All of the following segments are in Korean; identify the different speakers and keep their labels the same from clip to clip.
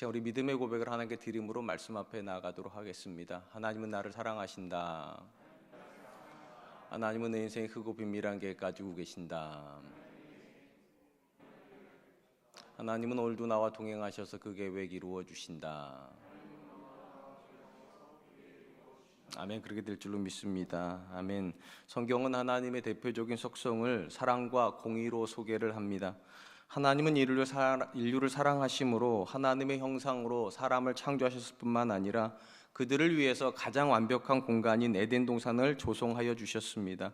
Speaker 1: 시간 우리 믿음의 고백을 하나님께 드림으로 말씀 앞에 나아가도록 하겠습니다. 하나님은 나를 사랑하신다. 하나님은 내 인생의 크고 비밀한 계획 가지고 계신다. 하나님은 오늘도 나와 동행하셔서 그 계획 이루어 주신다. 아멘. 그렇게 될 줄로 믿습니다. 아멘. 성경은 하나님의 대표적인 속성을 사랑과 공의로 소개를 합니다. 하나님은 인류를 사랑하심으로 하나님의 형상으로 사람을 창조하셨을 뿐만 아니라 그들을 위해서 가장 완벽한 공간인 에덴 동산을 조성하여 주셨습니다.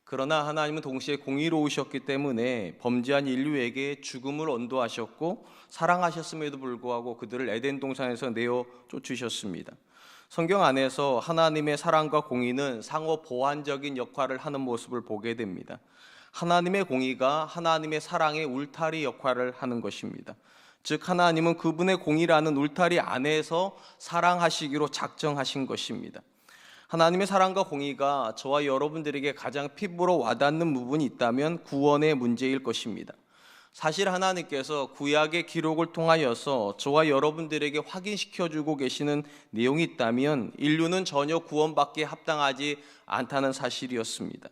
Speaker 1: 그러나 하나님은 동시에 공의로우셨기 때문에 범죄한 인류에게 죽음을 언도하셨고 사랑하셨음에도 불구하고 그들을 에덴 동산에서 내어 쫓으셨습니다. 성경 안에서 하나님의 사랑과 공의는 상호 보완적인 역할을 하는 모습을 보게 됩니다. 하나님의 공의가 하나님의 사랑의 울타리 역할을 하는 것입니다. 즉 하나님은 그분의 공의라는 울타리 안에서 사랑하시기로 작정하신 것입니다. 하나님의 사랑과 공의가 저와 여러분들에게 가장 피부로 와닿는 부분이 있다면 구원의 문제일 것입니다. 사실 하나님께서 구약의 기록을 통하여서 저와 여러분들에게 확인시켜주고 계시는 내용이 있다면 인류는 전혀 구원받기에 합당하지 않다는 사실이었습니다.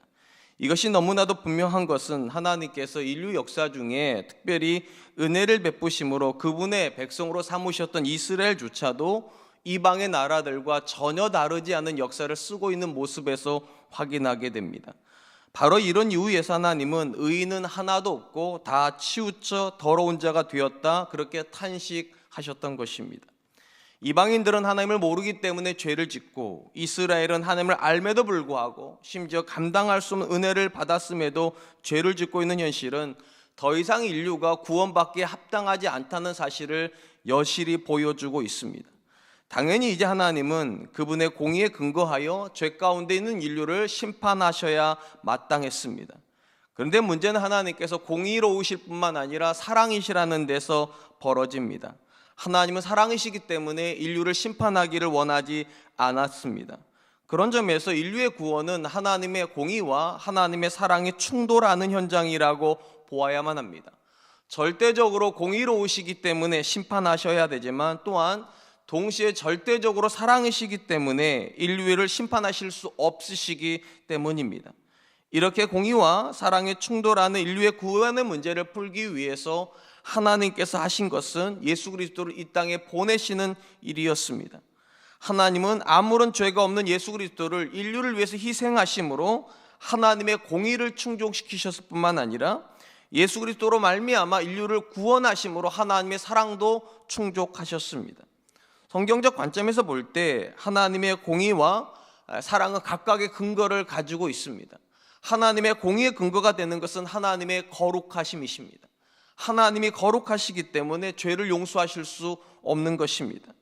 Speaker 1: 이것이 너무나도 분명한 것은 하나님께서 인류 역사 중에 특별히 은혜를 베푸심으로 그분의 백성으로 삼으셨던 이스라엘조차도 이방의 나라들과 전혀 다르지 않은 역사를 쓰고 있는 모습에서 확인하게 됩니다. 바로 이런 이유에서 하나님은 의인은 하나도 없고 다 치우쳐 더러운 자가 되었다 그렇게 탄식하셨던 것입니다. 이방인들은 하나님을 모르기 때문에 죄를 짓고 이스라엘은 하나님을 알매도 불구하고 심지어 감당할 수 없는 은혜를 받았음에도 죄를 짓고 있는 현실은 더 이상 인류가 구원받기에 합당하지 않다는 사실을 여실히 보여주고 있습니다. 당연히 이제 하나님은 그분의 공의에 근거하여 죄 가운데 있는 인류를 심판하셔야 마땅했습니다. 그런데 문제는 하나님께서 공의로우실 뿐만 아니라 사랑이시라는 데서 벌어집니다. 하나님은 사랑이시기 때문에 인류를 심판하기를 원하지 않았습니다. 그런 점에서 인류의 구원은 하나님의 공의와 하나님의 사랑이 충돌하는 현장이라고 보아야만 합니다. 절대적으로 공의로우시기 때문에 심판하셔야 되지만 또한 동시에 절대적으로 사랑이시기 때문에 인류를 심판하실 수 없으시기 때문입니다. 이렇게 공의와 사랑이 충돌하는 인류의 구원의 문제를 풀기 위해서 하나님께서 하신 것은 예수 그리스도를 이 땅에 보내시는 일이었습니다. 하나님은 아무런 죄가 없는 예수 그리스도를 인류를 위해서 희생하심으로 하나님의 공의를 충족시키셨을 뿐만 아니라 예수 그리스도로 말미암아 인류를 구원하심으로 하나님의 사랑도 충족하셨습니다. 성경적 관점에서 볼 때 하나님의 공의와 사랑은 각각의 근거를 가지고 있습니다. 하나님의 공의의 근거가 되는 것은 하나님의 거룩하심이십니다. 하나님이 거룩하시기 때문에 죄를 용서하실 수 없는 것입니다.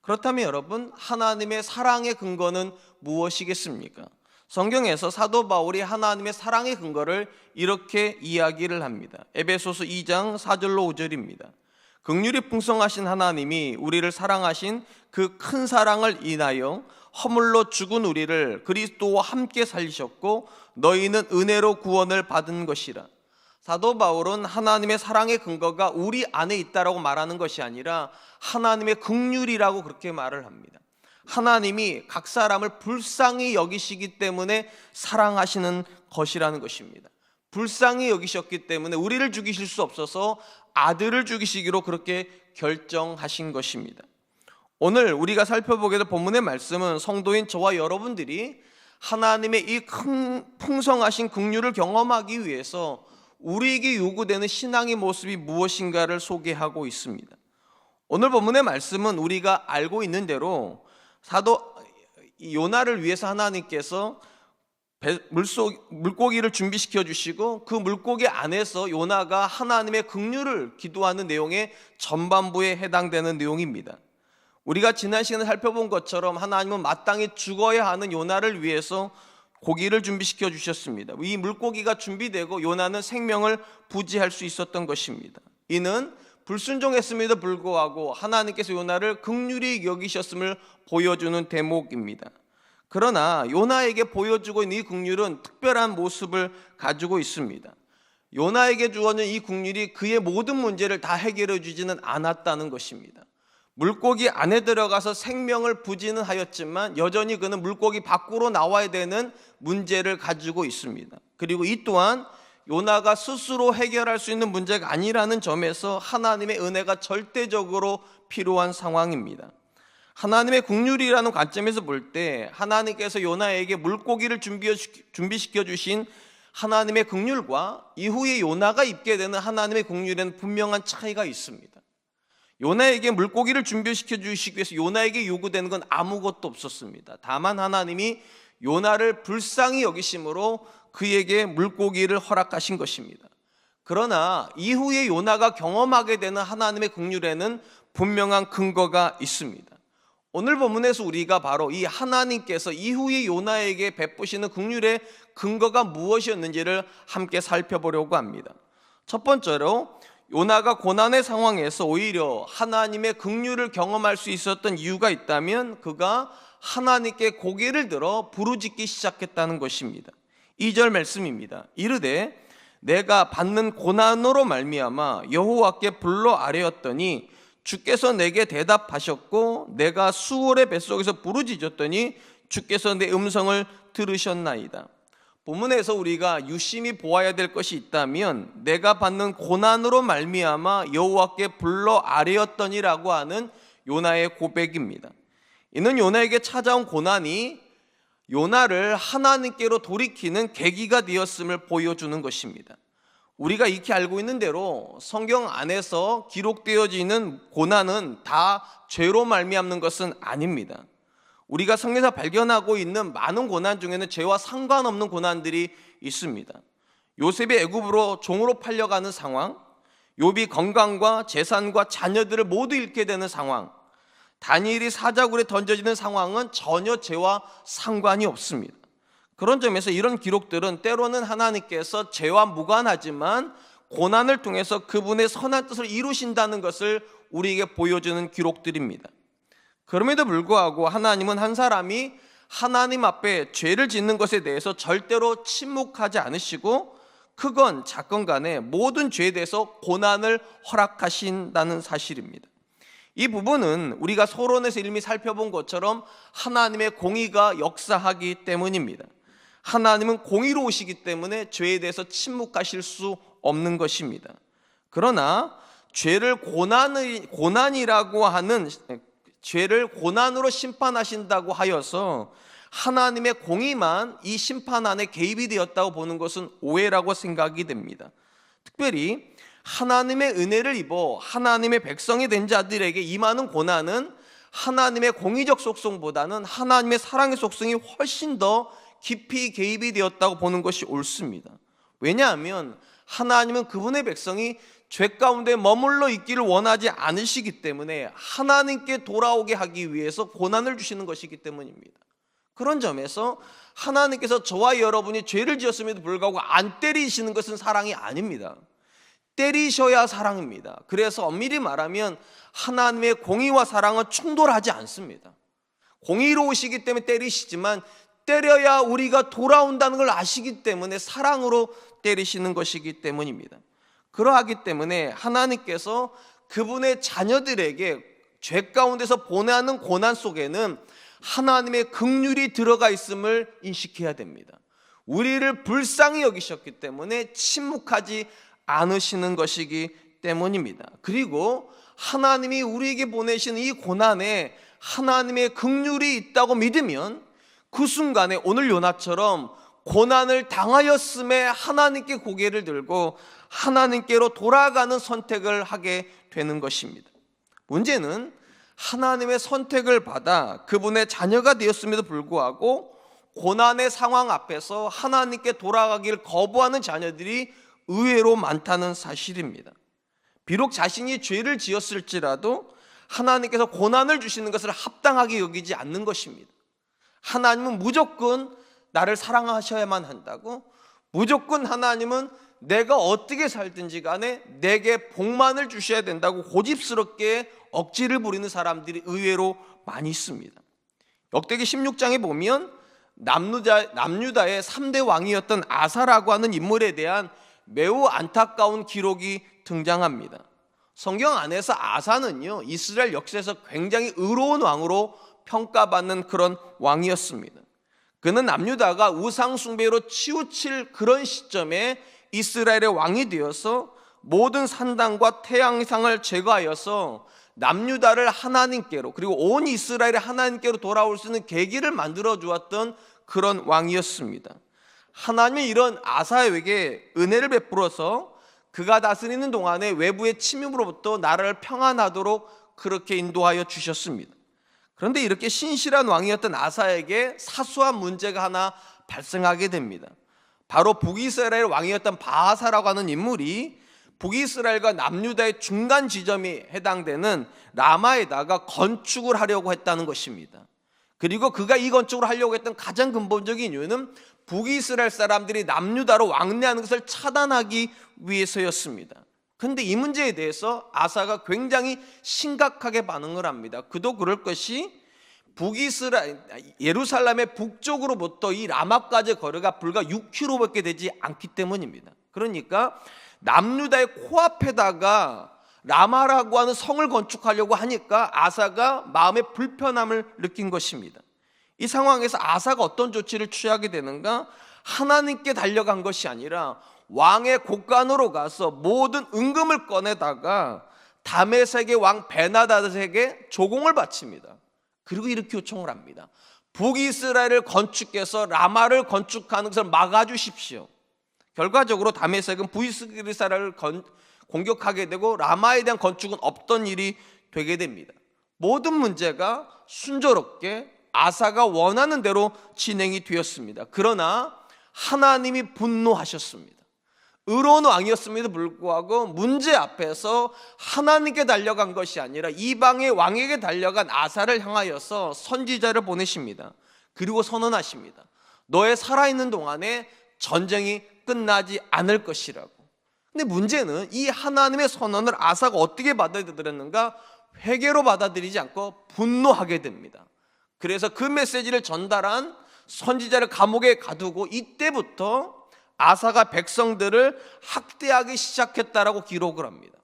Speaker 1: 그렇다면 여러분, 하나님의 사랑의 근거는 무엇이겠습니까? 성경에서 사도 바울이 하나님의 사랑의 근거를 이렇게 이야기를 합니다. 에베소서 2장 4절로 5절입니다. 긍휼이 풍성하신 하나님이 우리를 사랑하신 그 큰 사랑을 인하여 허물로 죽은 우리를 그리스도와 함께 살리셨고 너희는 은혜로 구원을 받은 것이라. 사도 바울은 하나님의 사랑의 근거가 우리 안에 있다라고 말하는 것이 아니라 하나님의 긍휼이라고 그렇게 말을 합니다. 하나님이 각 사람을 불쌍히 여기시기 때문에 사랑하시는 것이라는 것입니다. 불쌍히 여기셨기 때문에 우리를 죽이실 수 없어서 아들을 죽이시기로 그렇게 결정하신 것입니다. 오늘 우리가 살펴보게 될 본문의 말씀은 성도인 저와 여러분들이 하나님의 이 큰 풍성하신 긍휼을 경험하기 위해서 우리에게 요구되는 신앙의 모습이 무엇인가를 소개하고 있습니다. 오늘 본문의 말씀은 우리가 알고 있는 대로 사도 요나를 위해서 하나님께서 물고기를 준비시켜 주시고 그 물고기 안에서 요나가 하나님의 긍휼을 기도하는 내용의 전반부에 해당되는 내용입니다. 우리가 지난 시간에 살펴본 것처럼 하나님은 마땅히 죽어야 하는 요나를 위해서 고기를 준비시켜 주셨습니다. 이 물고기가 준비되고 요나는 생명을 부지할 수 있었던 것입니다. 이는 불순종했음에도 불구하고 하나님께서 요나를 긍휼히 여기셨음을 보여주는 대목입니다. 그러나 요나에게 보여주고 있는 이 긍휼은 특별한 모습을 가지고 있습니다. 요나에게 주어진 이 긍휼이 그의 모든 문제를 다 해결해 주지는 않았다는 것입니다. 물고기 안에 들어가서 생명을 부지는 하였지만 여전히 그는 물고기 밖으로 나와야 되는 문제를 가지고 있습니다. 그리고 이 또한 요나가 스스로 해결할 수 있는 문제가 아니라는 점에서 하나님의 은혜가 절대적으로 필요한 상황입니다. 하나님의 긍휼이라는 관점에서 볼 때 하나님께서 요나에게 물고기를 준비시켜 주신 하나님의 긍휼과 이후에 요나가 입게 되는 하나님의 긍휼에는 분명한 차이가 있습니다. 요나에게 물고기를 준비시켜 주시기 위해서 요나에게 요구되는 건 아무것도 없었습니다. 다만 하나님이 요나를 불쌍히 여기심으로 그에게 물고기를 허락하신 것입니다. 그러나 이후에 요나가 경험하게 되는 하나님의 긍휼에는 분명한 근거가 있습니다. 오늘 본문에서 우리가 바로 이 하나님께서 이후에 요나에게 베푸시는 긍휼의 근거가 무엇이었는지를 함께 살펴보려고 합니다. 첫 번째로 요나가 고난의 상황에서 오히려 하나님의 긍휼을 경험할 수 있었던 이유가 있다면 그가 하나님께 고개를 들어 부르짖기 시작했다는 것입니다. 2절 말씀입니다. 이르되 내가 받는 고난으로 말미암아 여호와께 불러 아뢰었더니 주께서 내게 대답하셨고 내가 수월의 뱃속에서 부르짖었더니 주께서 내 음성을 들으셨나이다. 본문에서 우리가 유심히 보아야 될 것이 있다면 내가 받는 고난으로 말미암아 여호와께 불러 아뢰었더니라고 하는 요나의 고백입니다. 이는 요나에게 찾아온 고난이 요나를 하나님께로 돌이키는 계기가 되었음을 보여주는 것입니다. 우리가 익히 알고 있는 대로 성경 안에서 기록되어지는 고난은 다 죄로 말미암는 것은 아닙니다. 우리가 성경에서 발견하고 있는 많은 고난 중에는 죄와 상관없는 고난들이 있습니다. 요셉이 애굽으로 종으로 팔려가는 상황, 욥이 건강과 재산과 자녀들을 모두 잃게 되는 상황, 다니엘이 사자굴에 던져지는 상황은 전혀 죄와 상관이 없습니다. 그런 점에서 이런 기록들은 때로는 하나님께서 죄와 무관하지만 고난을 통해서 그분의 선한 뜻을 이루신다는 것을 우리에게 보여주는 기록들입니다. 그럼에도 불구하고 하나님은 한 사람이 하나님 앞에 죄를 짓는 것에 대해서 절대로 침묵하지 않으시고 크건 작건 간에 모든 죄에 대해서 고난을 허락하신다는 사실입니다. 이 부분은 우리가 서론에서 이미 살펴본 것처럼 하나님의 공의가 역사하기 때문입니다. 하나님은 공의로우시기 때문에 죄에 대해서 침묵하실 수 없는 것입니다. 그러나 죄를 고난이라고 하는 죄를 고난으로 심판하신다고 하여서 하나님의 공의만 이 심판 안에 개입이 되었다고 보는 것은 오해라고 생각이 됩니다. 특별히 하나님의 은혜를 입어 하나님의 백성이 된 자들에게 임하는 고난은 하나님의 공의적 속성보다는 하나님의 사랑의 속성이 훨씬 더 깊이 개입이 되었다고 보는 것이 옳습니다. 왜냐하면 하나님은 그분의 백성이 죄 가운데 머물러 있기를 원하지 않으시기 때문에 하나님께 돌아오게 하기 위해서 고난을 주시는 것이기 때문입니다. 그런 점에서 하나님께서 저와 여러분이 죄를 지었음에도 불구하고 안 때리시는 것은 사랑이 아닙니다. 때리셔야 사랑입니다. 그래서 엄밀히 말하면 하나님의 공의와 사랑은 충돌하지 않습니다. 공의로우시기 때문에 때리시지만 때려야 우리가 돌아온다는 걸 아시기 때문에 사랑으로 때리시는 것이기 때문입니다. 그러하기 때문에 하나님께서 그분의 자녀들에게 죄 가운데서 보내는 고난 속에는 하나님의 긍휼이 들어가 있음을 인식해야 됩니다. 우리를 불쌍히 여기셨기 때문에 침묵하지 않으시는 것이기 때문입니다. 그리고 하나님이 우리에게 보내시는 이 고난에 하나님의 긍휼이 있다고 믿으면 그 순간에 오늘 요나처럼 고난을 당하였음에 하나님께 고개를 들고 하나님께로 돌아가는 선택을 하게 되는 것입니다. 문제는 하나님의 선택을 받아 그분의 자녀가 되었음에도 불구하고 고난의 상황 앞에서 하나님께 돌아가기를 거부하는 자녀들이 의외로 많다는 사실입니다. 비록 자신이 죄를 지었을지라도 하나님께서 고난을 주시는 것을 합당하게 여기지 않는 것입니다. 하나님은 무조건 나를 사랑하셔야만 한다고, 무조건 하나님은 내가 어떻게 살든지 간에 내게 복만을 주셔야 된다고 고집스럽게 억지를 부리는 사람들이 의외로 많이 있습니다. 역대기 16장에 보면 남유다의 3대 왕이었던 아사라고 하는 인물에 대한 매우 안타까운 기록이 등장합니다.
Speaker 2: 성경 안에서 아사는요, 이스라엘 역사에서 굉장히 의로운 왕으로 평가받는 그런 왕이었습니다. 그는 남유다가 우상숭배로 치우칠 그런 시점에 이스라엘의 왕이 되어서 모든 산당과 태양상을 제거하여서 남유다를 하나님께로, 그리고 온 이스라엘의 하나님께로 돌아올 수 있는 계기를 만들어 주었던 그런 왕이었습니다. 하나님이 이런 아사에게 은혜를 베풀어서 그가 다스리는 동안에 외부의 침입으로부터 나라를 평안하도록 그렇게 인도하여 주셨습니다. 그런데 이렇게 신실한 왕이었던 아사에게 사소한 문제가 하나 발생하게 됩니다. 바로 북이스라엘 왕이었던 바하사라고 하는 인물이 북이스라엘과 남유다의 중간 지점이 해당되는 라마에다가 건축을 하려고 했다는 것입니다. 그리고 그가 이 건축을 하려고 했던 가장 근본적인 이유는 북이스라엘 사람들이 남유다로 왕래하는 것을 차단하기 위해서였습니다. 그런데 이 문제에 대해서 아사가 굉장히 심각하게 반응을 합니다. 그도 그럴 것이 예루살렘의 북쪽으로부터 이 라마까지의 거리가 불과 6km밖에 되지 않기 때문입니다. 그러니까 남유다의 코앞에다가 라마라고 하는 성을 건축하려고 하니까 아사가 마음의 불편함을 느낀 것입니다. 이 상황에서 아사가 어떤 조치를 취하게 되는가? 하나님께 달려간 것이 아니라 왕의 곳간으로 가서 모든 은금을 꺼내다가 다메섹의 왕 베나다드에게 조공을 바칩니다. 그리고 이렇게 요청을 합니다. 북이스라엘을 건축해서 라마를 건축하는 것을 막아주십시오. 결과적으로 다메섹은 북이스라엘을 공격하게 되고 라마에 대한 건축은 없던 일이 되게 됩니다. 모든 문제가 순조롭게 아사가 원하는 대로 진행이 되었습니다. 그러나 하나님이 분노하셨습니다. 의로운 왕이었음에도 불구하고 문제 앞에서 하나님께 달려간 것이 아니라 이방의 왕에게 달려간 아사를 향하여서 선지자를 보내십니다. 그리고 선언하십니다. 너의 살아있는 동안에 전쟁이 끝나지 않을 것이라고. 근데 문제는 이 하나님의 선언을 아사가 어떻게 받아들였는가? 회개로 받아들이지 않고 분노하게 됩니다. 그래서 그 메시지를 전달한 선지자를 감옥에 가두고 이때부터 아사가 백성들을 학대하기 시작했다라고 기록을 합니다.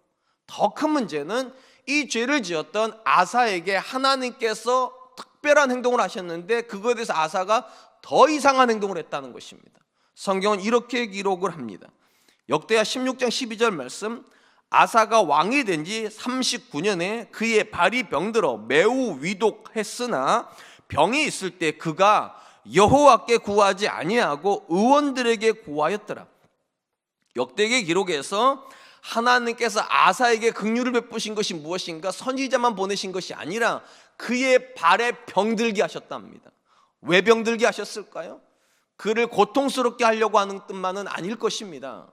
Speaker 2: 더 큰 문제는 이 죄를 지었던 아사에게 하나님께서 특별한 행동을 하셨는데 그거에 대해서 아사가 더 이상한 행동을 했다는 것입니다. 성경은 이렇게 기록을 합니다. 역대하 16장 12절 말씀, 아사가 왕이 된 지 39년에 그의 발이 병들어 매우 위독했으나 병이 있을 때 그가 여호와께 구하지 아니하고 의원들에게 구하였더라. 역대기 기록에서 하나님께서 아사에게 긍휼을 베푸신 것이 무엇인가? 선지자만 보내신 것이 아니라 그의 발에 병들게 하셨답니다. 왜 병들게 하셨을까요? 그를 고통스럽게 하려고 하는 뜻만은 아닐 것입니다.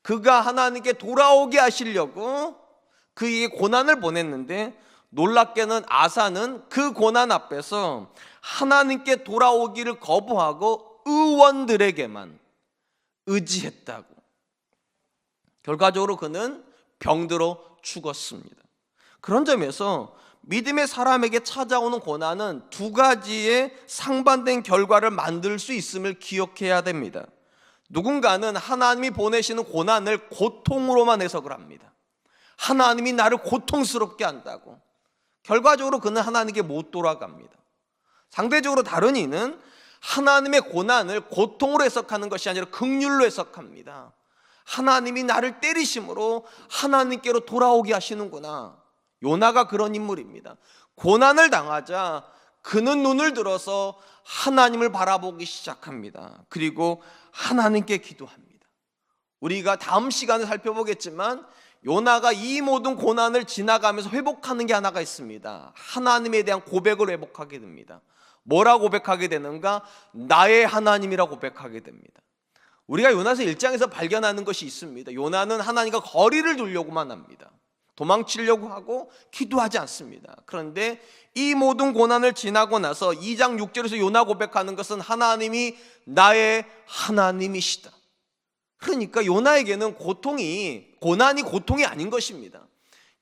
Speaker 2: 그가 하나님께 돌아오게 하시려고 그에게 고난을 보냈는데 놀랍게는 아사는 그 고난 앞에서 하나님께 돌아오기를 거부하고 의원들에게만 의지했다고. 결과적으로 그는 병들어 죽었습니다. 그런 점에서 믿음의 사람에게 찾아오는 고난은 두 가지의 상반된 결과를 만들 수 있음을 기억해야 됩니다. 누군가는 하나님이 보내시는 고난을 고통으로만 해석을 합니다. 하나님이 나를 고통스럽게 한다고. 결과적으로 그는 하나님께 못 돌아갑니다. 상대적으로 다른 이는 하나님의 고난을 고통으로 해석하는 것이 아니라 긍휼로 해석합니다. 하나님이 나를 때리심으로 하나님께로 돌아오게 하시는구나. 요나가 그런 인물입니다. 고난을 당하자 그는 눈을 들어서 하나님을 바라보기 시작합니다. 그리고 하나님께 기도합니다. 우리가 다음 시간에 살펴보겠지만 요나가 이 모든 고난을 지나가면서 회복하는 게 하나가 있습니다. 하나님에 대한 고백을 회복하게 됩니다. 뭐라 고백하게 되는가? 나의 하나님이라 고백하게 됩니다. 우리가 요나서 1장에서 발견하는 것이 있습니다. 요나는 하나님과 거리를 두려고만 합니다. 도망치려고 하고 기도하지 않습니다. 그런데 이 모든 고난을 지나고 나서 2장 6절에서 요나 고백하는 것은 하나님이 나의 하나님이시다. 그러니까 요나에게는 고난이 고통이 아닌 것입니다.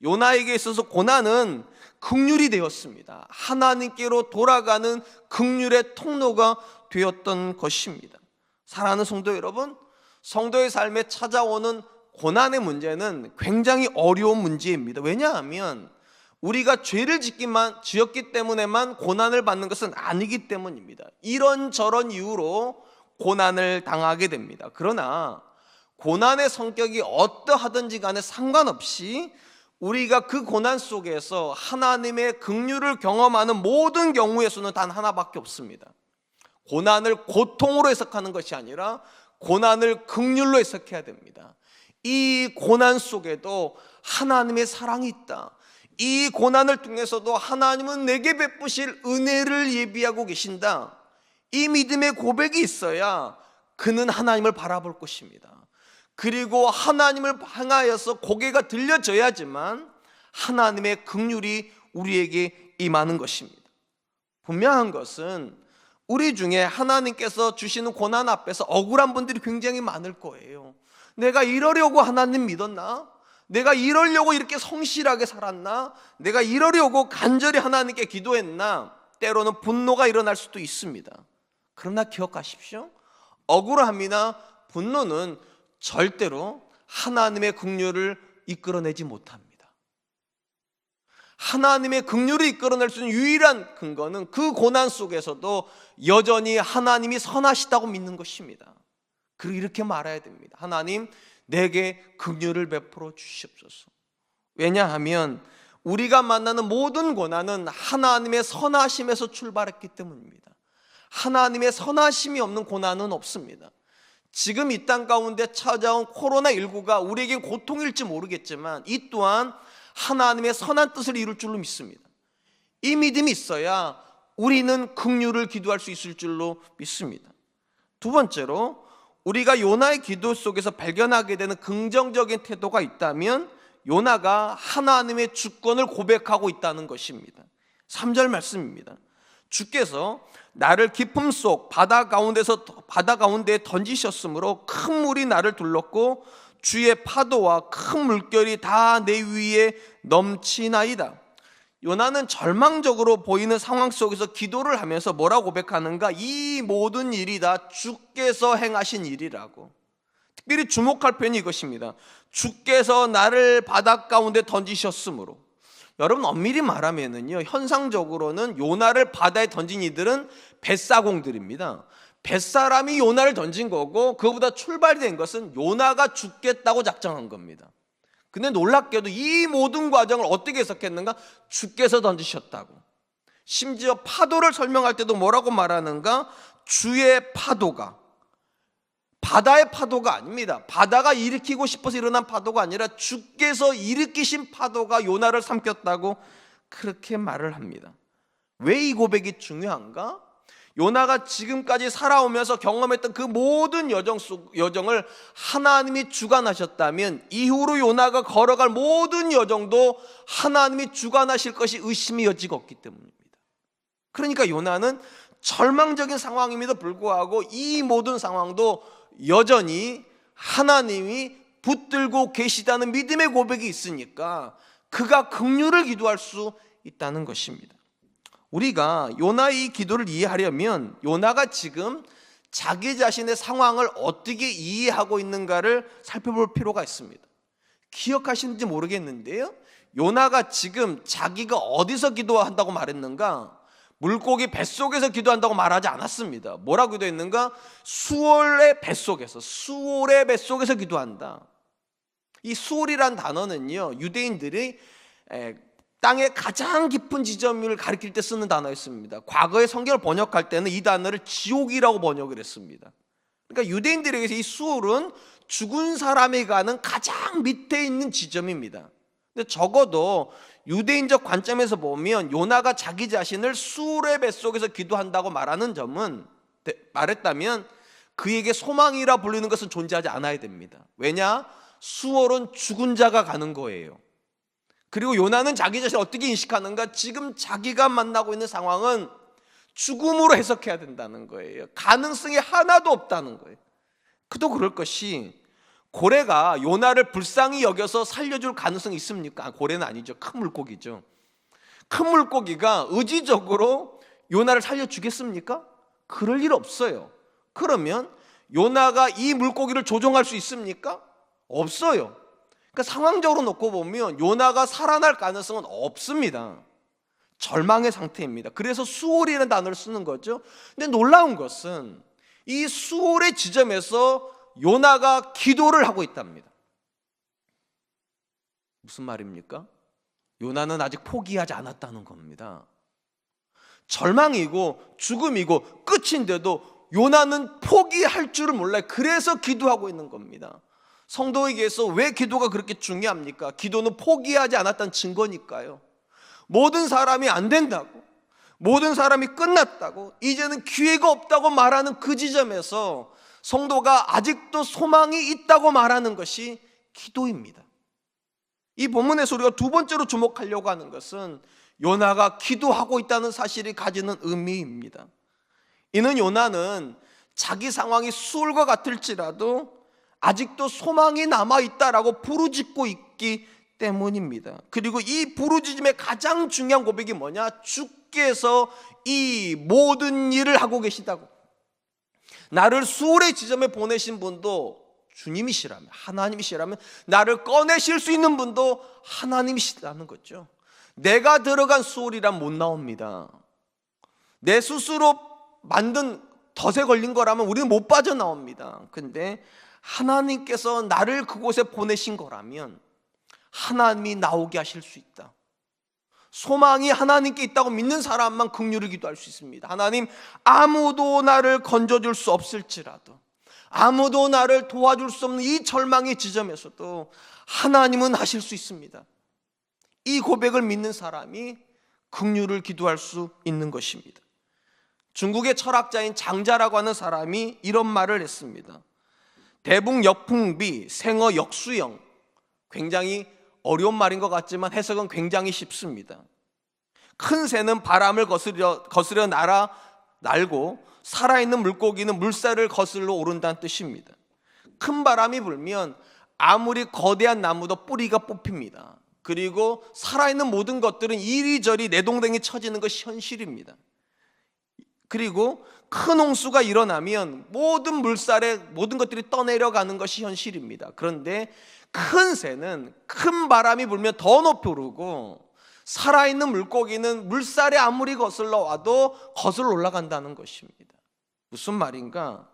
Speaker 2: 요나에게 있어서 고난은 긍휼이 되었습니다. 하나님께로 돌아가는 긍휼의 통로가 되었던 것입니다. 사랑하는 성도 여러분, 성도의 삶에 찾아오는 고난의 문제는 굉장히 어려운 문제입니다. 왜냐하면 우리가 죄를 지었기 때문에만 고난을 받는 것은 아니기 때문입니다. 이런저런 이유로 고난을 당하게 됩니다. 그러나 고난의 성격이 어떠하든지 간에 상관없이 우리가 그 고난 속에서 하나님의 긍휼을 경험하는 모든 경우의 수는 단 하나밖에 없습니다. 고난을 고통으로 해석하는 것이 아니라 고난을 긍휼로 해석해야 됩니다. 이 고난 속에도 하나님의 사랑이 있다. 이 고난을 통해서도 하나님은 내게 베푸실 은혜를 예비하고 계신다. 이 믿음의 고백이 있어야 그는 하나님을 바라볼 것입니다. 그리고 하나님을 향하여서 고개가 들려져야지만 하나님의 긍휼이 우리에게 임하는 것입니다. 분명한 것은 우리 중에 하나님께서 주시는 고난 앞에서 억울한 분들이 굉장히 많을 거예요. 내가 이러려고 하나님 믿었나? 내가 이러려고 이렇게 성실하게 살았나? 내가 이러려고 간절히 하나님께 기도했나? 때로는 분노가 일어날 수도 있습니다. 그러나 기억하십시오. 억울함이나 분노는 절대로 하나님의 긍휼을 이끌어내지 못합니다. 하나님의 긍휼을 이끌어낼 수 있는 유일한 근거는 그 고난 속에서도 여전히 하나님이 선하시다고 믿는 것입니다. 그리고 이렇게 말해야 됩니다. 하나님, 내게 긍휼을 베풀어 주시옵소서. 왜냐하면 우리가 만나는 모든 고난은 하나님의 선하심에서 출발했기 때문입니다. 하나님의 선하심이 없는 고난은 없습니다. 지금 이 땅 가운데 찾아온 코로나19가 우리에겐 고통일지 모르겠지만 이 또한 하나님의 선한 뜻을 이룰 줄로 믿습니다. 이 믿음이 있어야 우리는 긍휼을 기도할 수 있을 줄로 믿습니다. 두 번째로 우리가 요나의 기도 속에서 발견하게 되는 긍정적인 태도가 있다면 요나가 하나님의 주권을 고백하고 있다는 것입니다. 3절 말씀입니다. 주께서 나를 깊음 속 바다 가운데에 던지셨으므로 큰 물이 나를 둘렀고 주의 파도와 큰 물결이 다 내 위에 넘치나이다. 요나는 절망적으로 보이는 상황 속에서 기도를 하면서 뭐라고 고백하는가? 이 모든 일이 다 주께서 행하신 일이라고. 특별히 주목할 표현이 이것입니다. 주께서 나를 바다 가운데 던지셨으므로. 여러분, 엄밀히 말하면은요, 현상적으로는 요나를 바다에 던진 이들은 뱃사공들입니다. 뱃사람이 요나를 던진 거고 그거보다 출발된 것은 요나가 죽겠다고 작정한 겁니다. 근데 놀랍게도 이 모든 과정을 어떻게 해석했는가? 주께서 던지셨다고. 심지어 파도를 설명할 때도 뭐라고 말하는가? 주의 파도가, 바다의 파도가 아닙니다. 바다가 일으키고 싶어서 일어난 파도가 아니라 주께서 일으키신 파도가 요나를 삼켰다고 그렇게 말을 합니다. 왜 이 고백이 중요한가? 요나가 지금까지 살아오면서 경험했던 그 모든 여정을 하나님이 주관하셨다면 이후로 요나가 걸어갈 모든 여정도 하나님이 주관하실 것이 의심이 여지가 없기 때문입니다. 그러니까 요나는 절망적인 상황임에도 불구하고 이 모든 상황도 여전히 하나님이 붙들고 계시다는 믿음의 고백이 있으니까 그가 긍휼을 기도할 수 있다는 것입니다. 우리가 요나의 이 기도를 이해하려면 요나가 지금 자기 자신의 상황을 어떻게 이해하고 있는가를 살펴볼 필요가 있습니다. 기억하시는지 모르겠는데요, 요나가 지금 자기가 어디서 기도한다고 말했는가? 물고기 뱃속에서 기도한다고 말하지 않았습니다. 뭐라고 기도했는가? 수올의 뱃속에서 기도한다. 이 수올이란 단어는요, 유대인들이 땅의 가장 깊은 지점을 가리킬 때 쓰는 단어였습니다. 과거의 성경을 번역할 때는 이 단어를 지옥이라고 번역을 했습니다. 그러니까 유대인들에게서 이 수올은 죽은 사람이 가는 가장 밑에 있는 지점입니다. 근데 적어도 유대인적 관점에서 보면 요나가 자기 자신을 수올의 뱃속에서 기도한다고 말했다면 그에게 소망이라 불리는 것은 존재하지 않아야 됩니다. 왜냐? 수올은 죽은 자가 가는 거예요. 그리고 요나는 자기 자신을 어떻게 인식하는가? 지금 자기가 만나고 있는 상황은 죽음으로 해석해야 된다는 거예요. 가능성이 하나도 없다는 거예요. 그도 그럴 것이 고래가 요나를 불쌍히 여겨서 살려줄 가능성이 있습니까? 고래는 아니죠. 큰 물고기죠. 큰 물고기가 의지적으로 요나를 살려주겠습니까? 그럴 일 없어요. 그러면 요나가 이 물고기를 조종할 수 있습니까? 없어요. 그러니까 상황적으로 놓고 보면 요나가 살아날 가능성은 없습니다. 절망의 상태입니다. 그래서 수월이라는 단어를 쓰는 거죠. 근데 놀라운 것은 이 수월의 지점에서 요나가 기도를 하고 있답니다. 무슨 말입니까? 요나는 아직 포기하지 않았다는 겁니다. 절망이고 죽음이고 끝인데도 요나는 포기할 줄을 몰라요. 그래서 기도하고 있는 겁니다. 성도에게서 왜 기도가 그렇게 중요합니까? 기도는 포기하지 않았다는 증거니까요. 모든 사람이 안 된다고, 모든 사람이 끝났다고, 이제는 기회가 없다고 말하는 그 지점에서 성도가 아직도 소망이 있다고 말하는 것이 기도입니다. 이 본문에서 우리가 두 번째로 주목하려고 하는 것은 요나가 기도하고 있다는 사실이 가지는 의미입니다. 이는 요나는 자기 상황이 수월과 같을지라도 아직도 소망이 남아있다라고 부르짖고 있기 때문입니다. 그리고 이 부르짖음의 가장 중요한 고백이 뭐냐? 주께서 이 모든 일을 하고 계시다고. 나를 수월의 지점에 보내신 분도 주님이시라면, 하나님이시라면, 나를 꺼내실 수 있는 분도 하나님이시라는 거죠. 내가 들어간 수월이란 못 나옵니다. 내 스스로 만든 덫에 걸린 거라면 우리는 못 빠져나옵니다. 근데 하나님께서 나를 그곳에 보내신 거라면 하나님이 나오게 하실 수 있다. 소망이 하나님께 있다고 믿는 사람만 긍휼을 기도할 수 있습니다. 하나님, 아무도 나를 건져줄 수 없을지라도, 아무도 나를 도와줄 수 없는 이 절망의 지점에서도 하나님은 하실 수 있습니다. 이 고백을 믿는 사람이 긍휼을 기도할 수 있는 것입니다. 중국의 철학자인 장자라고 하는 사람이 이런 말을 했습니다. 대붕 역풍비 생어 역수영. 굉장히 어려운 말인 것 같지만 해석은 굉장히 쉽습니다. 큰 새는 바람을 거스려 날고 살아있는 물고기는 물살을 거슬러 오른다는 뜻입니다. 큰 바람이 불면 아무리 거대한 나무도 뿌리가 뽑힙니다. 그리고 살아있는 모든 것들은 이리저리 내동댕이 쳐지는 것이 현실입니다. 그리고 큰 홍수가 일어나면 모든 물살에 모든 것들이 떠내려가는 것이 현실입니다. 그런데 큰 새는 큰 바람이 불면 더 높이 오르고 살아있는 물고기는 물살에 아무리 거슬러 와도 거슬러 올라간다는 것입니다. 무슨 말인가?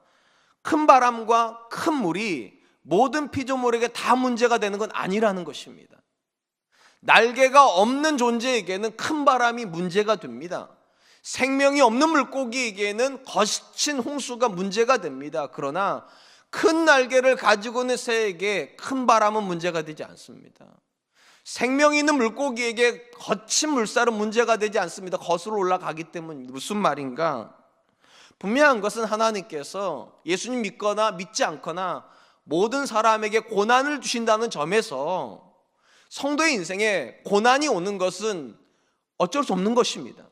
Speaker 2: 큰 바람과 큰 물이 모든 피조물에게 다 문제가 되는 건 아니라는 것입니다. 날개가 없는 존재에게는 큰 바람이 문제가 됩니다. 생명이 없는 물고기에게는 거친 홍수가 문제가 됩니다. 그러나 큰 날개를 가지고 있는 새에게 큰 바람은 문제가 되지 않습니다. 생명이 있는 물고기에게 거친 물살은 문제가 되지 않습니다. 거슬러 올라가기 때문입니다. 무슨 말인가? 분명한 것은 하나님께서 예수님 믿거나 믿지 않거나 모든 사람에게 고난을 주신다는 점에서 성도의 인생에 고난이 오는 것은 어쩔 수 없는 것입니다.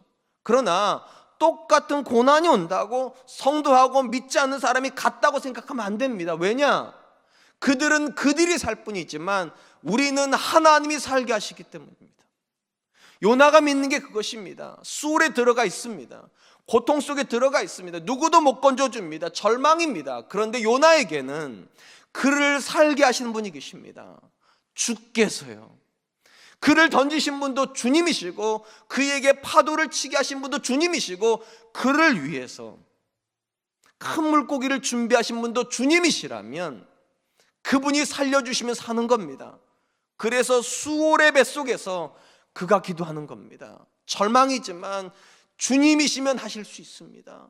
Speaker 2: 그러나 똑같은 고난이 온다고 성도하고 믿지 않는 사람이 같다고 생각하면 안 됩니다. 왜냐? 그들은 그들이 살 뿐이지만 우리는 하나님이 살게 하시기 때문입니다. 요나가 믿는 게 그것입니다. 수월에 들어가 있습니다. 고통 속에 들어가 있습니다. 누구도 못 건져줍니다. 절망입니다. 그런데 요나에게는 그를 살게 하시는 분이 계십니다. 주께서요. 그를 던지신 분도 주님이시고 그에게 파도를 치게 하신 분도 주님이시고 그를 위해서 큰 물고기를 준비하신 분도 주님이시라면 그분이 살려주시면 사는 겁니다. 그래서 수월의 뱃속에서 그가 기도하는 겁니다. 절망이지만 주님이시면 하실 수 있습니다.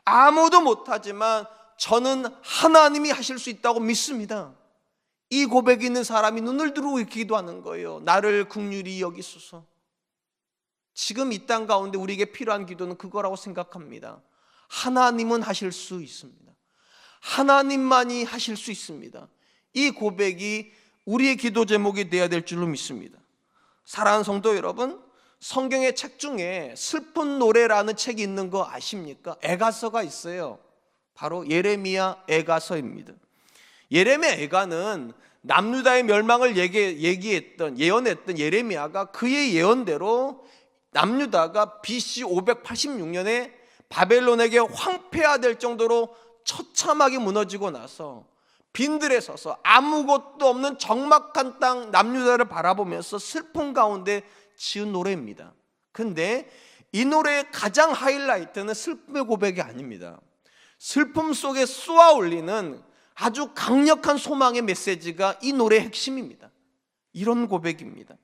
Speaker 2: 아무도 못하지만 저는 하나님이 하실 수 있다고 믿습니다. 이 고백이 있는 사람이 눈을 들고 기도하는 거예요. 나를 긍휼히 여기소서. 지금 이 땅 가운데 우리에게 필요한 기도는 그거라고 생각합니다. 하나님은 하실 수 있습니다. 하나님만이 하실 수 있습니다. 이 고백이 우리의 기도 제목이 되어야 될 줄로 믿습니다. 사랑하는 성도 여러분, 성경의 책 중에 슬픈 노래라는 책이 있는 거 아십니까? 애가서가 있어요. 바로 예레미야 애가서입니다. 예레미야 애가는 남유다의 멸망을 예언했던 예레미야가 그의 예언대로 남유다가 BC 586년에 바벨론에게 황폐화될 정도로 처참하게 무너지고 나서 빈들에 서서 아무것도 없는 적막한 땅 남유다를 바라보면서 슬픔 가운데 지은 노래입니다. 근데 이 노래의 가장 하이라이트는 슬픔의 고백이 아닙니다. 슬픔 속에 쏘아 올리는 아주 강력한 소망의 메시지가 이 노래의 핵심입니다. 이런 고백입니다.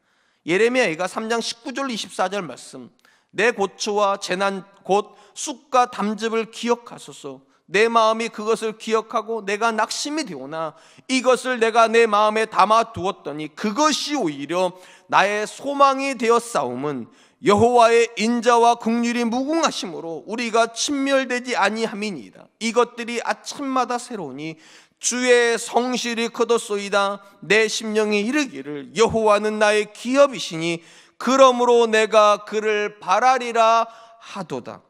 Speaker 2: 예레미야가 3장 19절 24절 말씀, 내 고초와 재난 곧 쑥과 담즙을 기억하소서. 내 마음이 그것을 기억하고 내가 낙심이 되오나 이것을 내가 내 마음에 담아 두었더니 그것이 오히려 나의 소망이 되었사옴은 여호와의 인자와 긍휼이 무궁하심으로 우리가 친멸되지 아니함이니이다. 이것들이 아침마다 새로우니 주의 성실이 크도소이다. 내 심령이 이르기를 여호와는 나의 기업이시니 그러므로 내가 그를 바라리라 하도다.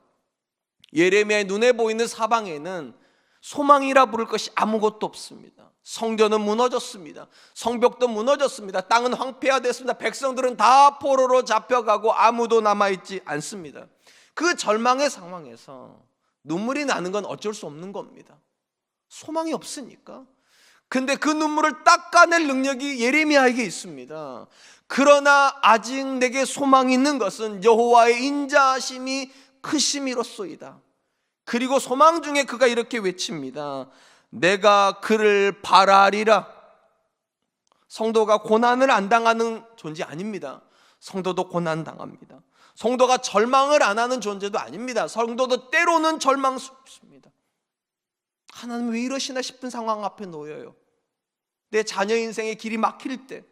Speaker 2: 예레미야의 눈에 보이는 사방에는 소망이라 부를 것이 아무것도 없습니다. 성전은 무너졌습니다. 성벽도 무너졌습니다. 땅은 황폐화됐습니다. 백성들은 다 포로로 잡혀가고 아무도 남아있지 않습니다. 그 절망의 상황에서 눈물이 나는 건 어쩔 수 없는 겁니다. 소망이 없으니까. 근데 그 눈물을 닦아낼 능력이 예레미야에게 있습니다. 그러나 아직 내게 소망이 있는 것은 여호와의 인자하심이 크심이로소이다. 그리고 소망 중에 그가 이렇게 외칩니다. 내가 그를 바라리라. 성도가 고난을 안 당하는 존재 아닙니다. 성도도 고난 당합니다. 성도가 절망을 안 하는 존재도 아닙니다. 성도도 때로는 절망스럽습니다. 하나님 왜 이러시나 싶은 상황 앞에 놓여요. 내 자녀 인생의 길이 막힐 때,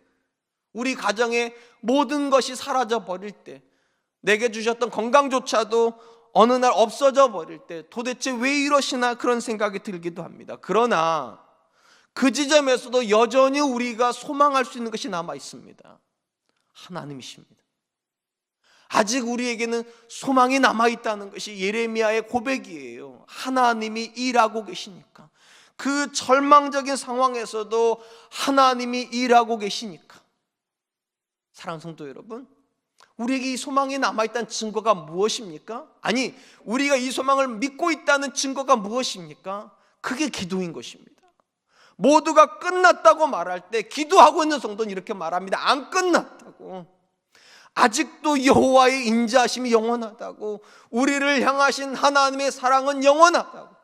Speaker 2: 우리 가정의 모든 것이 사라져 버릴 때, 내게 주셨던 건강조차도 어느 날 없어져 버릴 때 도대체 왜 이러시나 그런 생각이 들기도 합니다. 그러나 그 지점에서도 여전히 우리가 소망할 수 있는 것이 남아 있습니다. 하나님이십니다. 아직 우리에게는 소망이 남아 있다는 것이 예레미야의 고백이에요. 하나님이 일하고 계시니까, 그 절망적인 상황에서도 하나님이 일하고 계시니까. 사랑하는 성도 여러분, 우리에게 이 소망이 남아있다는 증거가 무엇입니까? 아니, 우리가 이 소망을 믿고 있다는 증거가 무엇입니까? 그게 기도인 것입니다. 모두가 끝났다고 말할 때 기도하고 있는 성도는 이렇게 말합니다. 안 끝났다고. 아직도 여호와의 인자하심이 영원하다고, 우리를 향하신 하나님의 사랑은 영원하다고,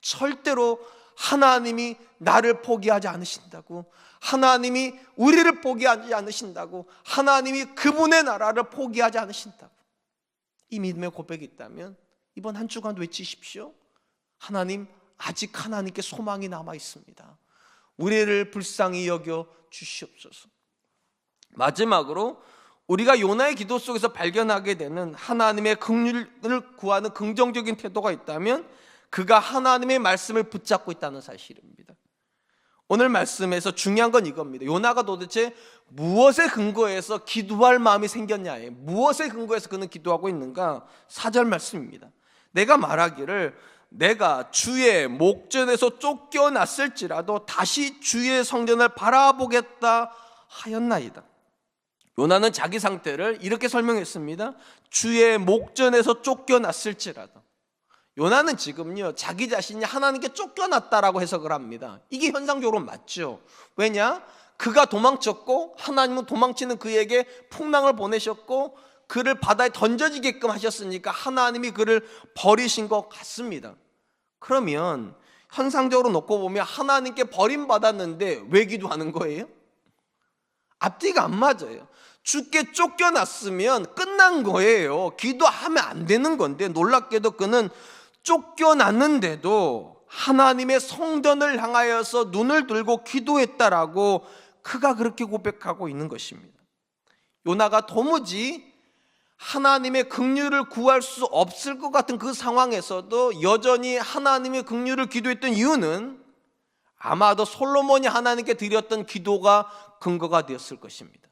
Speaker 2: 절대로 하나님이 나를 포기하지 않으신다고, 하나님이 우리를 포기하지 않으신다고, 하나님이 그분의 나라를 포기하지 않으신다고. 이 믿음의 고백이 있다면 이번 한 주간 외치십시오. 하나님, 아직 하나님께 소망이 남아 있습니다. 우리를 불쌍히 여겨 주시옵소서. 마지막으로 우리가 요나의 기도 속에서 발견하게 되는 하나님의 긍휼을 구하는 긍정적인 태도가 있다면 그가 하나님의 말씀을 붙잡고 있다는 사실입니다. 오늘 말씀에서 중요한 건 이겁니다. 요나가 도대체 무엇에 근거해서 기도할 마음이 생겼냐에, 무엇에 근거해서 그는 기도하고 있는가? 4절 말씀입니다. 내가 말하기를 내가 주의 목전에서 쫓겨났을지라도 다시 주의 성전을 바라보겠다 하였나이다. 요나는 자기 상태를 이렇게 설명했습니다. 주의 목전에서 쫓겨났을지라도. 요나는 지금요, 자기 자신이 하나님께 쫓겨났다라고 해석을 합니다. 이게 현상적으로 맞죠. 왜냐? 그가 도망쳤고 하나님은 도망치는 그에게 풍랑을 보내셨고 그를 바다에 던져지게끔 하셨으니까 하나님이 그를 버리신 것 같습니다. 그러면 현상적으로 놓고 보면 하나님께 버림받았는데 왜 기도하는 거예요? 앞뒤가 안 맞아요. 주께 쫓겨났으면 끝난 거예요. 기도하면 안 되는 건데, 놀랍게도 그는 쫓겨났는데도 하나님의 성전을 향하여서 눈을 들고 기도했다라고 그가 그렇게 고백하고 있는 것입니다. 요나가 도무지 하나님의 긍휼을 구할 수 없을 것 같은 그 상황에서도 여전히 하나님의 긍휼을 기도했던 이유는 아마도 솔로몬이 하나님께 드렸던 기도가 근거가 되었을 것입니다.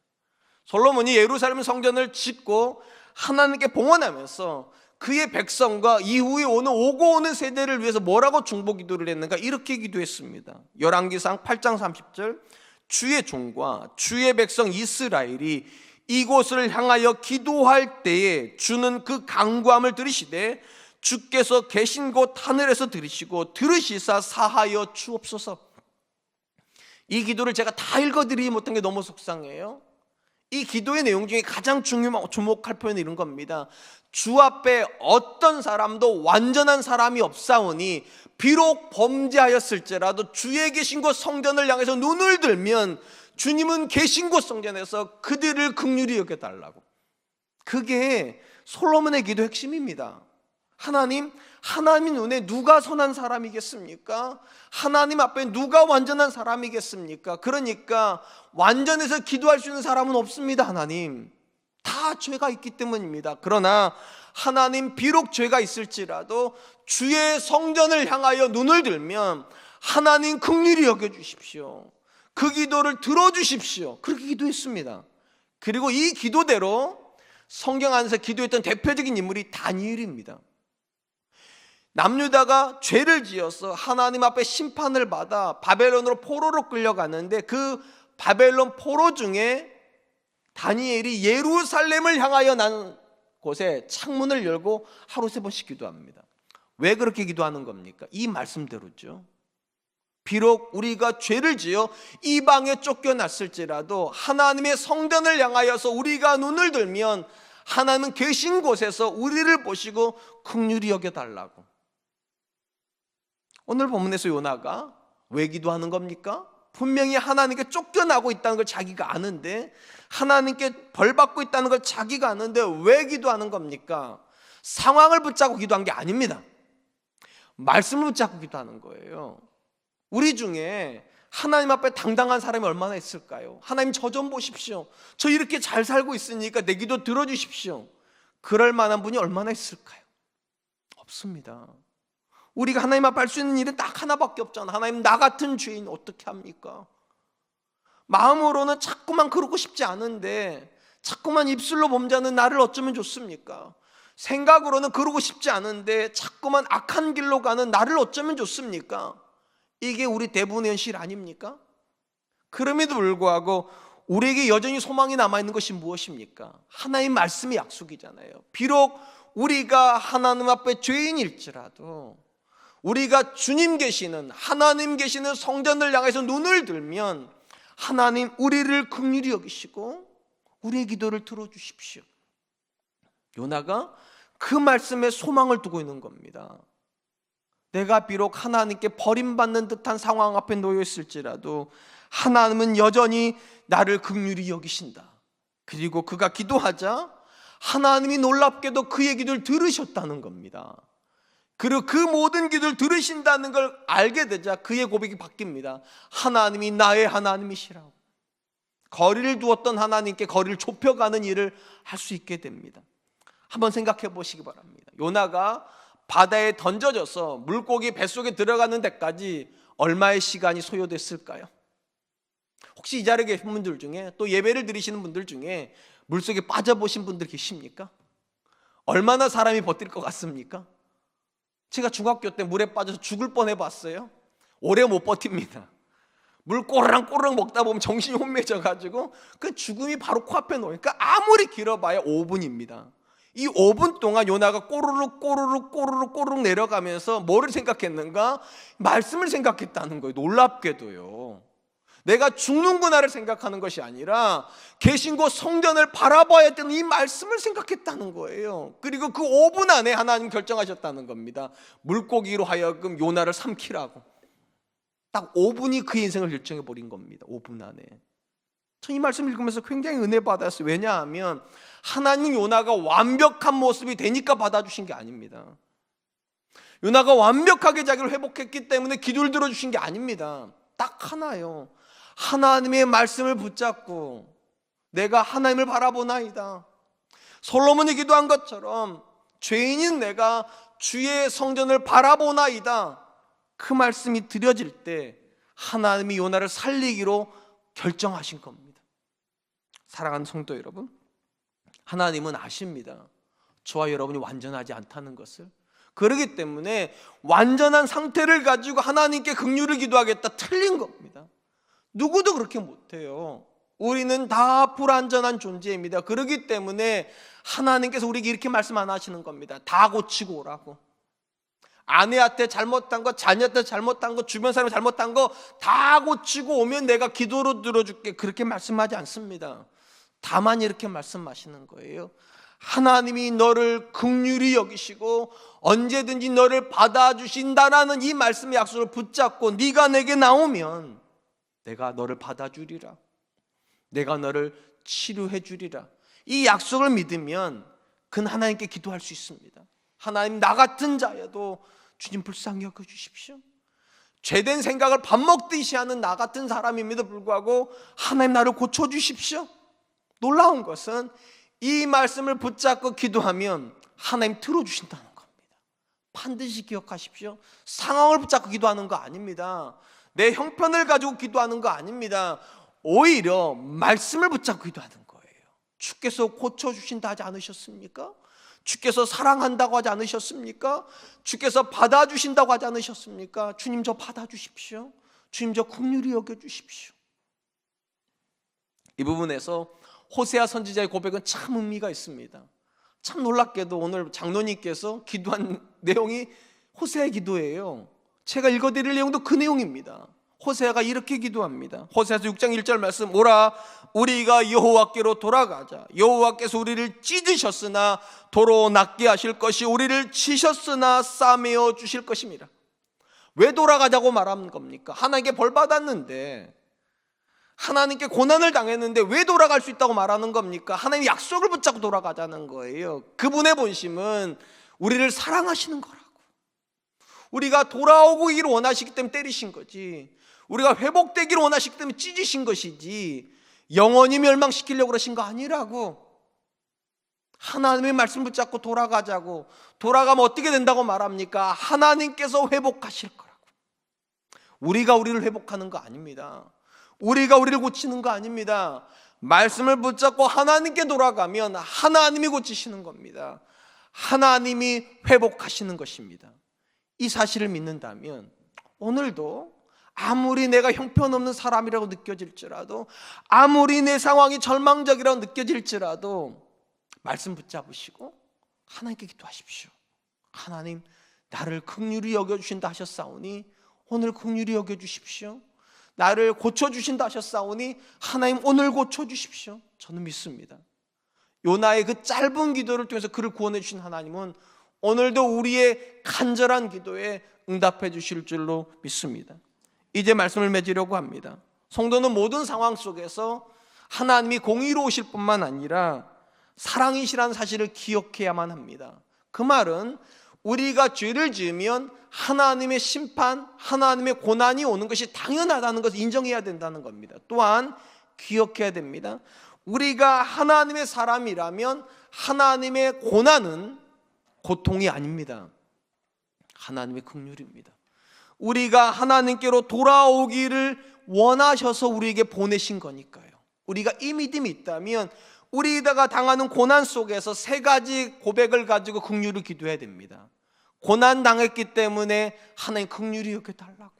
Speaker 2: 솔로몬이 예루살렘 성전을 짓고 하나님께 봉헌하면서 그의 백성과 이후에 오고 오는 세대를 위해서 뭐라고 중보 기도를 했는가? 이렇게 기도했습니다. 열왕기상 8장 30절, 주의 종과 주의 백성 이스라엘이 이곳을 향하여 기도할 때에 주는 그 간구함을 들으시되 주께서 계신 곳 하늘에서 들으시고 들으시사 사하여 주옵소서. 이 기도를 제가 다 읽어드리지 못한 게 너무 속상해요. 이 기도의 내용 중에 가장 주목할 표현은 이런 겁니다. 주 앞에 어떤 사람도 완전한 사람이 없사오니 비록 범죄하였을지라도 주의 계신 곳 성전을 향해서 눈을 들면 주님은 계신 곳 성전에서 그들을 긍휼히 여겨달라고. 그게 솔로몬의 기도 핵심입니다. 하나님 눈에 누가 선한 사람이겠습니까? 하나님 앞에 누가 완전한 사람이겠습니까? 그러니까 완전해서 기도할 수 있는 사람은 없습니다. 하나님, 다 죄가 있기 때문입니다. 그러나 하나님, 비록 죄가 있을지라도 주의 성전을 향하여 눈을 들면 하나님 긍휼히 여겨주십시오. 그 기도를 들어주십시오. 그렇게 기도했습니다. 그리고 이 기도대로 성경 안에서 기도했던 대표적인 인물이 다니엘입니다. 남유다가 죄를 지어서 하나님 앞에 심판을 받아 바벨론으로 포로로 끌려가는데 그 바벨론 포로 중에 다니엘이 예루살렘을 향하여 난 곳에 창문을 열고 하루 3번씩 기도합니다. 왜 그렇게 기도하는 겁니까? 이 말씀대로죠. 비록 우리가 죄를 지어 이방에 쫓겨났을지라도 하나님의 성전을 향하여서 우리가 눈을 들면 하나님은 계신 곳에서 우리를 보시고 긍휼히 여겨달라고. 오늘 본문에서 요나가 왜 기도하는 겁니까? 분명히 하나님께 쫓겨나고 있다는 걸 자기가 아는데, 하나님께 벌받고 있다는 걸 자기가 아는데 왜 기도하는 겁니까? 상황을 붙잡고 기도한 게 아닙니다. 말씀을 붙잡고 기도하는 거예요. 우리 중에 하나님 앞에 당당한 사람이 얼마나 있을까요? 하나님, 저 좀 보십시오. 저 이렇게 잘 살고 있으니까 내 기도 들어주십시오. 그럴 만한 분이 얼마나 있을까요? 없습니다. 우리가 하나님 앞에 할 수 있는 일은 딱 하나밖에 없잖아. 하나님, 나 같은 죄인 어떻게 합니까? 마음으로는 자꾸만 그러고 싶지 않은데 자꾸만 입술로 범죄하는 나를 어쩌면 좋습니까? 생각으로는 그러고 싶지 않은데 자꾸만 악한 길로 가는 나를 어쩌면 좋습니까? 이게 우리 대부분의 현실 아닙니까? 그럼에도 불구하고 우리에게 여전히 소망이 남아있는 것이 무엇입니까? 하나님 말씀의 약속이잖아요. 비록 우리가 하나님 앞에 죄인일지라도 우리가 주님 계시는, 하나님 계시는 성전을 향해서 눈을 들면 하나님 우리를 긍휼히 여기시고 우리의 기도를 들어주십시오. 요나가 그 말씀에 소망을 두고 있는 겁니다. 내가 비록 하나님께 버림받는 듯한 상황 앞에 놓여 있을지라도 하나님은 여전히 나를 긍휼히 여기신다. 그리고 그가 기도하자 하나님이 놀랍게도 그의 기도를 들으셨다는 겁니다. 그리고 그 모든 기도를 들으신다는 걸 알게 되자 그의 고백이 바뀝니다. 하나님이 나의 하나님이시라고. 거리를 두었던 하나님께 거리를 좁혀가는 일을 할 수 있게 됩니다. 한번 생각해 보시기 바랍니다. 요나가 바다에 던져져서 물고기 뱃속에 들어가는 데까지 얼마의 시간이 소요됐을까요? 혹시 이 자리에 계신 분들 중에, 또 예배를 드리시는 분들 중에 물속에 빠져보신 분들 계십니까? 얼마나 사람이 버틸 것 같습니까? 제가 중학교 때 물에 빠져서 죽을 뻔해 봤어요. 오래 못 버팁니다. 물 꼬르륵 먹다 보면 정신이 혼미해져 가지고 그 죽음이 바로 코앞에 놓이니까 아무리 길어봐야 5분입니다. 이 5분 동안 요나가 꼬르륵 내려가면서 뭐를 생각했는가? 말씀을 생각했다는 거예요. 놀랍게도요. 내가 죽는구나를 생각하는 것이 아니라 계신 곳 성전을 바라봐야 되는 이 말씀을 생각했다는 거예요. 그리고 그 5분 안에 하나님 결정하셨다는 겁니다. 물고기로 하여금 요나를 삼키라고. 딱 5분이 그 인생을 결정해 버린 겁니다. 5분 안에. 전 이 말씀 읽으면서 굉장히 은혜 받았어요. 왜냐하면 하나님 요나가 완벽한 모습이 되니까 받아주신 게 아닙니다. 요나가 완벽하게 자기를 회복했기 때문에 기도를 들어주신 게 아닙니다. 딱 하나요. 하나님의 말씀을 붙잡고 내가 하나님을 바라보나이다. 솔로몬이 기도한 것처럼 죄인인 내가 주의 성전을 바라보나이다. 그 말씀이 드려질 때 하나님이 요나를 살리기로 결정하신 겁니다. 사랑하는 성도 여러분, 하나님은 아십니다. 저와 여러분이 완전하지 않다는 것을. 그렇기 때문에 완전한 상태를 가지고 하나님께 긍휼을 기도하겠다, 틀린 겁니다. 누구도 그렇게 못해요. 우리는 다 불완전한 존재입니다. 그렇기 때문에 하나님께서 우리에게 이렇게 말씀 안 하시는 겁니다. 다 고치고 오라고. 아내한테 잘못한 거, 자녀한테 잘못한 거, 주변 사람 잘못한 거 다 고치고 오면 내가 기도로 들어줄게, 그렇게 말씀하지 않습니다. 다만 이렇게 말씀하시는 거예요. 하나님이 너를 긍휼히 여기시고 언제든지 너를 받아주신다라는 이 말씀의 약속을 붙잡고 네가 내게 나오면 내가 너를 받아주리라, 내가 너를 치료해 주리라. 이 약속을 믿으면 그는 하나님께 기도할 수 있습니다. 하나님, 나 같은 자여도 주님 불쌍히 여겨주십시오. 죄된 생각을 밥 먹듯이 하는 나 같은 사람임에도 불구하고 하나님, 나를 고쳐주십시오. 놀라운 것은 이 말씀을 붙잡고 기도하면 하나님 들어주신다는 겁니다. 반드시 기억하십시오. 상황을 붙잡고 기도하는 거 아닙니다. 내 형편을 가지고 기도하는 거 아닙니다. 오히려 말씀을 붙잡고 기도하는 거예요. 주께서 고쳐주신다 하지 않으셨습니까? 주께서 사랑한다고 하지 않으셨습니까? 주께서 받아주신다고 하지 않으셨습니까? 주님, 저 받아주십시오. 주님, 저 긍휼히 여겨주십시오. 이 부분에서 호세아 선지자의 고백은 참 의미가 있습니다. 참 놀랍게도 오늘 장로님께서 기도한 내용이 호세아의 기도예요. 제가 읽어드릴 내용도 그 내용입니다. 호세아가 이렇게 기도합니다. 호세아서 6장 1절 말씀, 오라 우리가 여호와께로 돌아가자. 여호와께서 우리를 찢으셨으나 도로 낫게 하실 것이, 우리를 치셨으나 싸매어 주실 것입니다. 왜 돌아가자고 말하는 겁니까? 하나님께 벌 받았는데, 하나님께 고난을 당했는데 왜 돌아갈 수 있다고 말하는 겁니까? 하나님 약속을 붙잡고 돌아가자는 거예요. 그분의 본심은 우리를 사랑하시는 거라고. 우리가 돌아오기를 원하시기 때문에 때리신 거지, 우리가 회복되기를 원하시기 때문에 찢으신 것이지 영원히 멸망시키려고 그러신 거 아니라고. 하나님의 말씀 붙잡고 돌아가자고. 돌아가면 어떻게 된다고 말합니까? 하나님께서 회복하실 거라고. 우리가 우리를 회복하는 거 아닙니다. 우리가 우리를 고치는 거 아닙니다. 말씀을 붙잡고 하나님께 돌아가면 하나님이 고치시는 겁니다. 하나님이 회복하시는 것입니다. 이 사실을 믿는다면 오늘도 아무리 내가 형편없는 사람이라고 느껴질지라도, 아무리 내 상황이 절망적이라고 느껴질지라도 말씀 붙잡으시고 하나님께 기도하십시오. 하나님, 나를 긍휼히 여겨주신다 하셨사오니 오늘 긍휼히 여겨주십시오. 나를 고쳐주신다 하셨사오니 하나님, 오늘 고쳐주십시오. 저는 믿습니다. 요나의 그 짧은 기도를 통해서 그를 구원해 주신 하나님은 오늘도 우리의 간절한 기도에 응답해 주실 줄로 믿습니다. 이제 말씀을 맺으려고 합니다. 성도는 모든 상황 속에서 하나님이 공의로우실 뿐만 아니라 사랑이시라는 사실을 기억해야만 합니다. 그 말은 우리가 죄를 지으면 하나님의 심판, 하나님의 고난이 오는 것이 당연하다는 것을 인정해야 된다는 겁니다. 또한 기억해야 됩니다. 우리가 하나님의 사람이라면 하나님의 고난은 고통이 아닙니다. 하나님의 긍휼입니다. 우리가 하나님께로 돌아오기를 원하셔서 우리에게 보내신 거니까요. 우리가 이 믿음이 있다면 우리가 당하는 고난 속에서 세 가지 고백을 가지고 긍휼을 기도해야 됩니다. 고난 당했기 때문에 하나님 긍휼히 여겨달라고,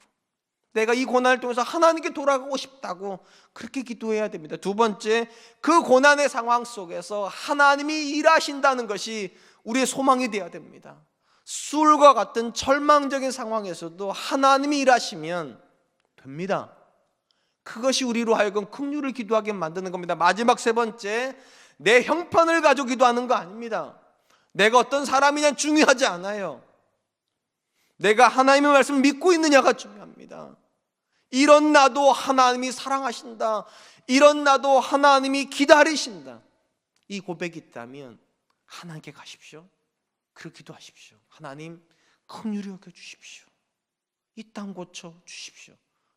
Speaker 2: 내가 이 고난을 통해서 하나님께 돌아가고 싶다고 그렇게 기도해야 됩니다. 두 번째, 그 고난의 상황 속에서 하나님이 일하신다는 것이 우리의 소망이 되어야 됩니다. 술과 같은 절망적인 상황에서도 하나님이 일하시면 됩니다. 그것이 우리로 하여금 긍휼을 기도하게 만드는 겁니다. 마지막 세 번째, 내 형편을 가지고 기도하는 거 아닙니다. 내가 어떤 사람이냐 중요하지 않아요. 내가 하나님의 말씀을 믿고 있느냐가 중요합니다. 이런 나도 하나님이 사랑하신다, 이런 나도 하나님이 기다리신다, 이 고백이 있다면 하나님께 가십시오. 그렇게 기도하십시오. 하나님, 긍휼히 여겨주십시오. 이 땅 고쳐주십시오.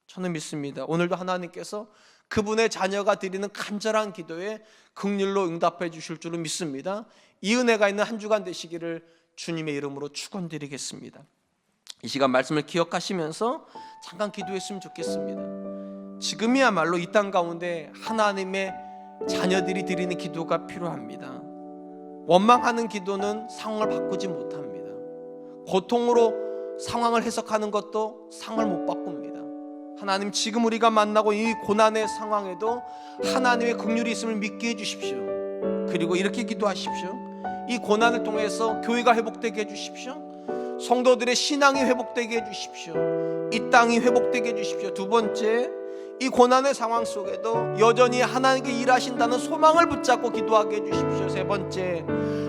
Speaker 2: 저는 믿습니다. 오늘도 하나님께서 그분의 자녀가 드리는 간절한 기도에 긍휼로 응답해 주실 줄로 믿습니다. 이 은혜가 있는 한 주간 되시기를 주님의 이름으로 축원드리겠습니다. 이 시간 말씀을 기억하시면서 잠깐 기도했으면 좋겠습니다. 지금이야말로 이 땅 가운데 하나님의 자녀들이 드리는 기도가 필요합니다. 원망하는 기도는 상황을 바꾸지 못합니다. 고통으로 상황을 해석하는 것도 상황을 못 바꿉니다. 하나님, 지금 우리가 만나고 이 고난의 상황에도 하나님의 긍휼이 있음을 믿게 해주십시오. 그리고 이렇게 기도하십시오. 이 고난을 통해서 교회가 회복되게 해주십시오. 성도들의 신앙이 회복되게 해주십시오. 이 땅이 회복되게 해주십시오. 두 번째, 이 고난의 상황 속에도 여전히 하나님께 일하신다는 소망을 붙잡고 기도하게 해주십시오. 세 번째,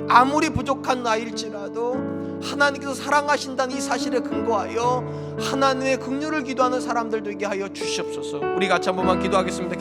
Speaker 2: 아무리 부족한 나일지라도 하나님께서 사랑하신다는 이 사실에 근거하여 하나님의 긍휼을 기도하는 사람들 되게 하여 주시옵소서. 우리 같이 한 번만 기도하겠습니다.